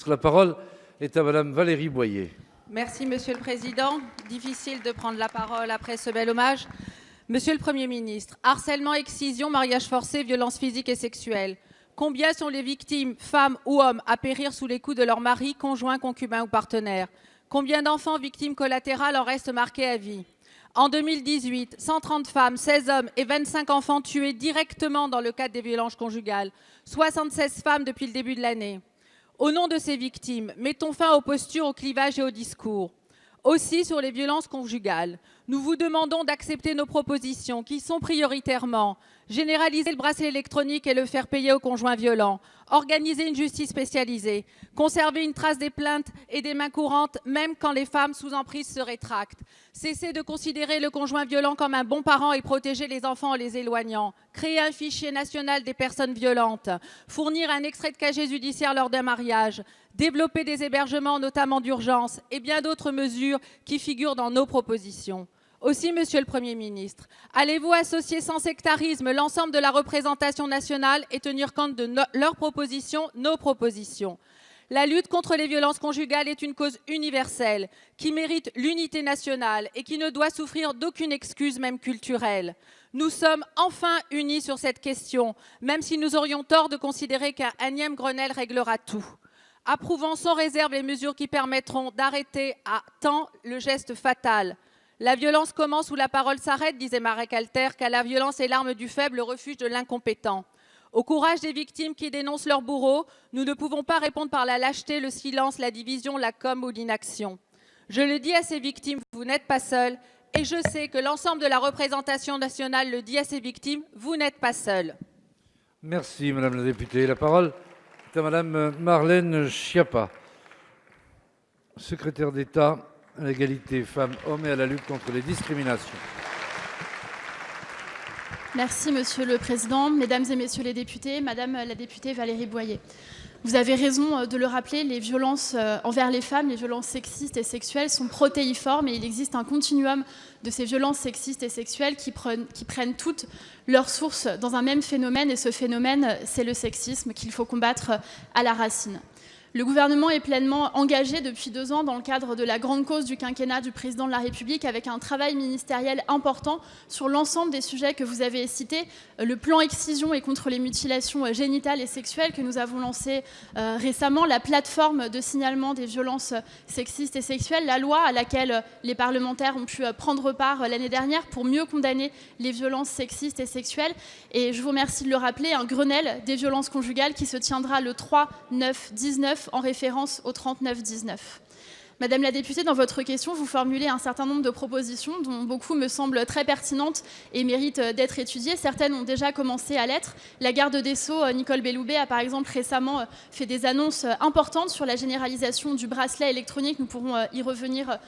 La parole est à Madame Valérie Boyer. Merci Monsieur le Président. Difficile de prendre la parole après ce bel hommage. Monsieur le Premier ministre, harcèlement, excision, mariage forcé, violences physiques et sexuelles. Combien sont les victimes, femmes ou hommes, à périr sous les coups de leur mari, conjoint, concubin ou partenaire? Combien d'enfants victimes collatérales en restent marqués à vie? En 2018, 130 femmes, 16 hommes et 25 enfants tués directement dans le cadre des violences conjugales. 76 femmes depuis le début de l'année. Au nom de ces victimes, mettons fin aux postures, aux clivages et aux discours. Aussi, sur les violences conjugales, nous vous demandons d'accepter nos propositions qui sont prioritairement généraliser le bracelet électronique et le faire payer aux conjoints violents, organiser une justice spécialisée, conserver une trace des plaintes et des mains courantes même quand les femmes sous emprise se rétractent, cesser de considérer le conjoint violent comme un bon parent et protéger les enfants en les éloignant, créer un fichier national des personnes violentes, fournir un extrait de casier judiciaire lors d'un mariage, développer des hébergements notamment d'urgence et bien d'autres mesures qui figurent dans nos propositions. Aussi, Monsieur le Premier ministre, allez-vous associer sans sectarisme l'ensemble de la représentation nationale et tenir compte de leurs propositions, nos propositions? La lutte contre les violences conjugales est une cause universelle qui mérite l'unité nationale et qui ne doit souffrir d'aucune excuse, même culturelle. Nous sommes enfin unis sur cette question, même si nous aurions tort de considérer qu'un énième Grenelle réglera tout. Approuvons sans réserve les mesures qui permettront d'arrêter à temps le geste fatal. La violence commence où la parole s'arrête, disait Marek Alter, car la violence est l'arme du faible, le refuge de l'incompétent. Au courage des victimes qui dénoncent leurs bourreaux, nous ne pouvons pas répondre par la lâcheté, le silence, la division, la com' ou l'inaction. Je le dis à ces victimes, vous n'êtes pas seuls, et je sais que l'ensemble de la représentation nationale le dit à ces victimes, vous n'êtes pas seuls. Merci Madame la députée. La parole est à Madame Marlène Schiappa, secrétaire d'État à l'égalité femmes-hommes et à la lutte contre les discriminations. Merci Monsieur le Président, Mesdames et Messieurs les députés, Madame la députée Valérie Boyer. Vous avez raison de le rappeler, les violences envers les femmes, les violences sexistes et sexuelles sont protéiformes et il existe un continuum de ces violences sexistes et sexuelles qui prennent toutes leur source dans un même phénomène et ce phénomène, c'est le sexisme qu'il faut combattre à la racine. Le gouvernement est pleinement engagé depuis 2 ans dans le cadre de la grande cause du quinquennat du président de la République avec un travail ministériel important sur l'ensemble des sujets que vous avez cités. Le plan excision et contre les mutilations génitales et sexuelles que nous avons lancé récemment, la plateforme de signalement des violences sexistes et sexuelles, la loi à laquelle les parlementaires ont pu prendre part l'année dernière pour mieux condamner les violences sexistes et sexuelles. Et je vous remercie de le rappeler, un Grenelle des violences conjugales qui se tiendra le 3, 9, 19 en référence au 39-19. Madame la députée, dans votre question, vous formulez un certain nombre de propositions dont beaucoup me semblent très pertinentes et méritent d'être étudiées. Certaines ont déjà commencé à l'être. La garde des Sceaux, Nicole Belloubet, a par exemple récemment fait des annonces importantes sur la généralisation du bracelet électronique. Nous pourrons y revenir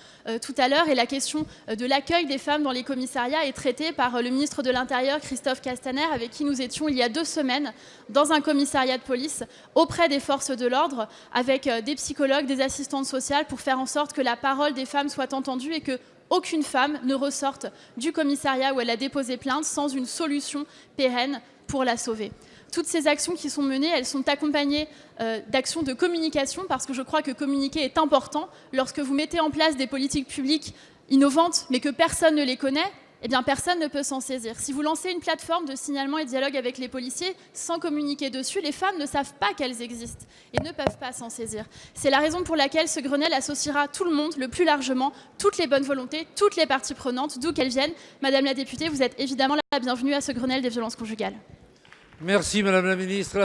tout à l'heure. Et la question de l'accueil des femmes dans les commissariats est traitée par le ministre de l'Intérieur, Christophe Castaner, avec qui nous étions il y a 2 semaines dans un commissariat de police auprès des forces de l'ordre, avec des psychologues, des assistantes sociales pour faire en sorte que la parole des femmes soit entendue et qu'aucune femme ne ressorte du commissariat où elle a déposé plainte sans une solution pérenne pour la sauver. Toutes ces actions qui sont menées, elles sont accompagnées d'actions de communication parce que je crois que communiquer est important. Lorsque vous mettez en place des politiques publiques innovantes mais que personne ne les connaît, eh bien personne ne peut s'en saisir. Si vous lancez une plateforme de signalement et de dialogue avec les policiers sans communiquer dessus, les femmes ne savent pas qu'elles existent et ne peuvent pas s'en saisir. C'est la raison pour laquelle ce Grenelle associera tout le monde, le plus largement, toutes les bonnes volontés, toutes les parties prenantes, d'où qu'elles viennent. Madame la députée, vous êtes évidemment la bienvenue à ce Grenelle des violences conjugales. Merci Madame la ministre.